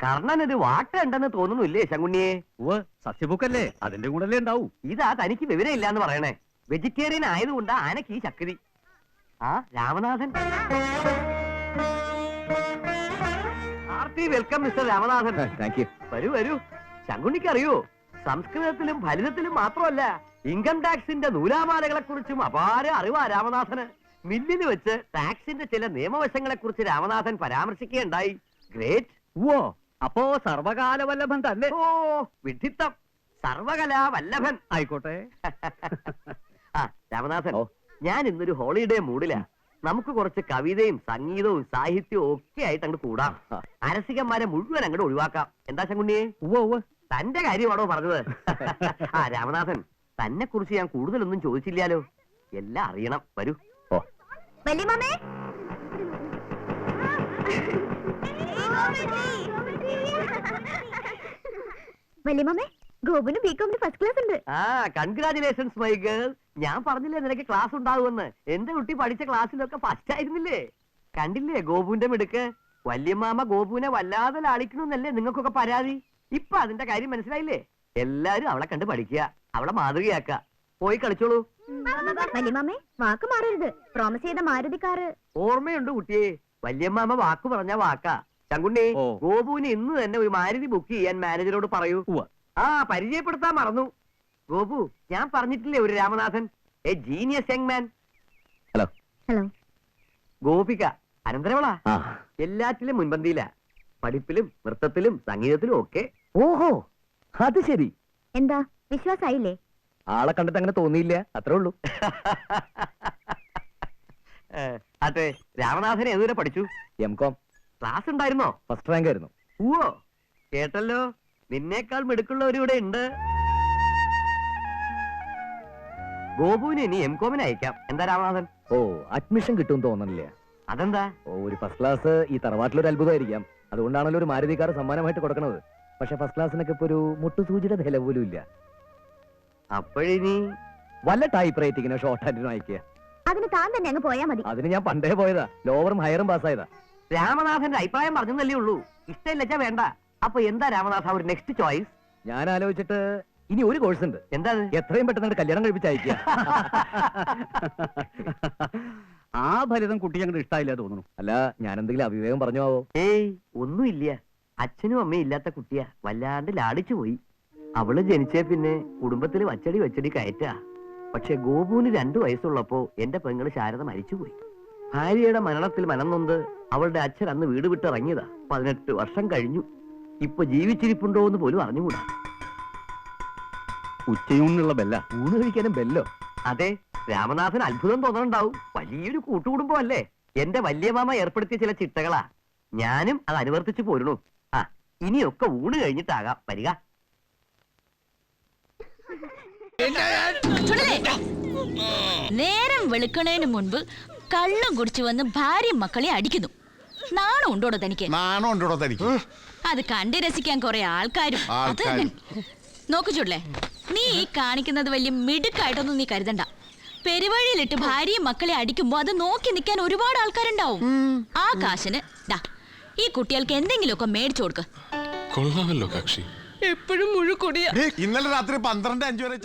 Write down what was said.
കർണനൊരു വാട്ട ഉണ്ടെന്ന് തോന്നുന്നില്ലേ ശങ്കുണ്ണിയെ? സസ്യബുക്കല്ലേ, അതിന്റെ കൂടെ ഉണ്ടാവൂ. ഇതാ തനിക്ക് വിവരം ഇല്ലാന്ന് പറയണേ. വെജിറ്റേറിയൻ ആയതുകൊണ്ടാ ആനക്ക് ഈ ശക്തി. ആ Ramanathan, welcome mister Ramanathan. Thank you. വരൂ വരൂ. ശങ്കുണ്ണിക്ക് അറിയോ, സംസ്കൃതത്തിലും ഫലിതത്തിലും മാത്രമല്ല ഇൻകം ടാക്സിന്റെ നൂലാമാലകളെ കുറിച്ചും അപാര അറിവാ രാമനാഥന്. മില്ലിന് വെച്ച് ടാക്സിന്റെ ചില നിയമവശങ്ങളെ കുറിച്ച് രാമനാഥൻ പരാമർശിക്കുകയുണ്ടായി. ഗ്രേറ്റ്. ഓ, അപ്പോ സർവകാല വല്ലഭൻ തന്നെ. ഓ വിഡ്ഢിത്തം, സർവകലാ വല്ലഭൻ ആയിക്കോട്ടെ. ആ രാമനാഥൻ, ഞാൻ ഇന്നൊരു ഹോളിഡേ മൂഡിലാ. നമുക്ക് കുറച്ച് കവിതയും സംഗീതവും സാഹിത്യവും ഒക്കെ ആയിട്ട് അങ്ങോട്ട് കൂടാം. അരസികന്മാരെ മുഴുവൻ അങ്ങോട്ട് ഒഴിവാക്കാം. എന്താ ശങ്കുണ്ണിയെ? തന്റെ കാര്യമാണോ പറഞ്ഞത്? ആ രാമനാഥൻ, തന്നെ കുറിച്ച് ഞാൻ കൂടുതലൊന്നും ചോദിച്ചില്ലാലോ. എല്ലാം അറിയണം. വരൂ. ഗോപുന് ബികോമിന് ഫസ്റ്റ് ക്ലാസ് ഉണ്ട്. ആ കൺഗ്രാറ്റുലേഷൻസ് മൈ ഗേൾ. ഞാൻ പറഞ്ഞില്ലേ നിനക്ക് ക്ലാസ് ഉണ്ടാവുമെന്ന്. എന്റെ കുട്ടി പഠിച്ച ക്ലാസ്സിലൊക്കെ ഫസ്റ്റ് ആയിരുന്നില്ലേ? കണ്ടില്ലേ ഗോപുവിന്റെ മിടുക്ക്. വല്യമാമ ഗോപുവിനെ വല്ലാതെ ലാളിക്കണമെന്നല്ലേ നിങ്ങൾക്കൊക്കെ പരാതി. ഇപ്പൊ അതിന്റെ കാര്യം മനസ്സിലായില്ലേ? എല്ലാരും അവളെ കണ്ട് പഠിക്കുക, അവളെ മാതൃകയാക്ക. പോയി കളിച്ചോളൂ. വല്യമാമേ, വാക്ക് മാറരുത്. പ്രോമിസ് ചെയ്ത മാരുതിക്കാറ് ഓർമ്മയുണ്ട് കുട്ടിയെ. വല്യമ്മാമ വാക്ക് പറഞ്ഞ വാക്കാ. ശങ്കുണ്ണി, ഗോപുവിന് ഇന്ന് തന്നെ ഒരു മാരുതി ബുക്ക് ചെയ്യാൻ മാനേജരോട് പറയൂ. ആ പരിചയപ്പെടുത്താൻ മറന്നു. ഗോപു, ഞാൻ പറഞ്ഞിട്ടില്ലേ ഒരു Ramanathan, a genius young man. Hello. Hello. Gopika അനന്തരവളാ. എല്ലാറ്റിലും മുൻപന്തിയില. പഠിപ്പിലും നൃത്തത്തിലും സംഗീതത്തിലും ഒക്കെ. ഓഹോ, അത് ശരി. എന്താ വിശ്വാസായില്ലേ? ആളെ കണ്ടിട്ട് അങ്ങനെ തോന്നിയില്ല, അത്രേ ഉള്ളൂ. അതെ, രാമനാഥൻ ഏതുവരെ പഠിച്ചു? M.Com. ക്ലാസ് ഉണ്ടായിരുന്നോ? ഫസ്റ്റ് റാങ്ക് ആയിരുന്നു. ഓ കേട്ടല്ലോ, നിന്നേക്കാൾ മിടുക്കുള്ളവർ ഇവിടെ ഉണ്ട്. ഗോപുവിന് ഇനി M.Com-ന് അയക്കാം. എന്താ രാമനാഥൻ? ഓ, അഡ്മിഷൻ കിട്ടും തോന്നണില്ല. അതെന്താ? ഓ, ഒരു ഫസ്റ്റ് ക്ലാസ് ഈ തറവാട്ടിലൊരു അത്ഭുതമായിരിക്കാം. അതുകൊണ്ടാണല്ലോ ഒരു മാരുതിക്കാർ സമ്മാനമായിട്ട് കൊടുക്കണത്. പക്ഷെ ഫസ്റ്റ് ക്ലാസ്സിനൊക്കെ ഇപ്പൊ ഒരു മുട്ടുസൂചിയുടെ വില പോലും ഇല്ല. അപ്പോഴിനി വല്ല ടൈപ്പ് റൈറ്റിങ്ങിനോ ഷോർട്ട് ഹാൻഡിനോ അയക്കുക. അതിന് താൻ തന്നെ അങ്ങ് പോയാ മതി. അതിന് ഞാൻ പണ്ടേ പോയതാ. ലോവറും ഹയറും പാസ്സായതാ. രാമനാഥന്റെ അഭിപ്രായം പറഞ്ഞല്ലേ ഉള്ളൂ. ഇഷ്ടമില്ലച്ചാ വേണ്ട. അപ്പൊ എന്താ രാമനാഥ ഒരു നെക്സ്റ്റ് ചോയ്സ്? ഞാൻ ആലോചിച്ചിട്ട് ഇനി ഒരു കോഴ്സ് ഉണ്ട്. എന്താ? എത്രയും പെട്ടെന്ന് കല്യാണം കഴിപ്പിച്ച് അയക്കുക. ആ ഫലിതം കുട്ടി ഞങ്ങളുടെ ഇഷ്ടമായില്ല തോന്നുന്നു. അല്ല, ഞാൻ എന്തെങ്കിലും അവിവേകം പറഞ്ഞോ? ഏയ് ഒന്നുമില്ല. അച്ഛനും അമ്മയും ഇല്ലാത്ത കുട്ടിയാ. വല്ലാണ്ട് ലാടിച്ചു പോയി. അവള് ജനിച്ചേ പിന്നെ കുടുംബത്തിൽ വച്ചടി കയറ്റാ. പക്ഷെ ഗോപുവിന് 2 വയസ്സുള്ളപ്പോ എന്റെ പെങ്ങള് ശാരദ മരിച്ചുപോയി. ഭാര്യയുടെ മരണത്തിൽ മനം നൊന്ത് അവളുടെ അച്ഛൻ അന്ന് വീട് വിട്ടിറങ്ങിയതാ. 18 വർഷം കഴിഞ്ഞു. ഇപ്പൊ ജീവിച്ചിരിപ്പുണ്ടോ എന്ന് പോലും അറിഞ്ഞുകൂടാ. ഉച്ചയൂണിനുള്ള ബെല്ല. ഊണ് കഴിക്കാനും ബെല്ലോ? അതെ. രാമനാഥൻ അത്ഭുതം തോന്നണുണ്ടാവും. വലിയൊരു കൂട്ടുകുടുംബം അല്ലേ. എന്റെ വല്യമാമ ഏർപ്പെടുത്തിയ ചില ചിട്ടകളാ. ഞാനും അത് അനുവർത്തിച്ചു പോരണു. ആ ഇനിയൊക്കെ ഊണ് കഴിഞ്ഞിട്ടാകാം വരിക. നേരം വെളുക്കണേന് മുൻപ് കള്ളം കുടിച്ചു വന്ന് ഭാര്യയും മക്കളെ അടിക്കുന്നു. നാണം ഉണ്ടോടോ തനിക്ക്? അത് കണ്ടു രസിക്കാൻ കുറെ ആൾക്കാരും. നോക്കു ചുള്ളേ, നീ ഈ കാണിക്കുന്നത് വലിയ മിടുക്കായിട്ടൊന്നും നീ കരുതണ്ട. പെരുവഴിയിലിട്ട് ഭാര്യയും മക്കളെ അടിക്കുമ്പോ അത് നോക്കി നിൽക്കാൻ ഒരുപാട് ആൾക്കാരുണ്ടാവും. ആ കാശിന് ഈ കുട്ടികൾക്ക് എന്തെങ്കിലുമൊക്കെ മേടിച്ചു കൊടുക്ക. കൊള്ളാമല്ലോ കക്ഷി. എപ്പോഴും മുഴുക്കൊടിയ. ഇന്നലെ രാത്രി 12:05 വരെ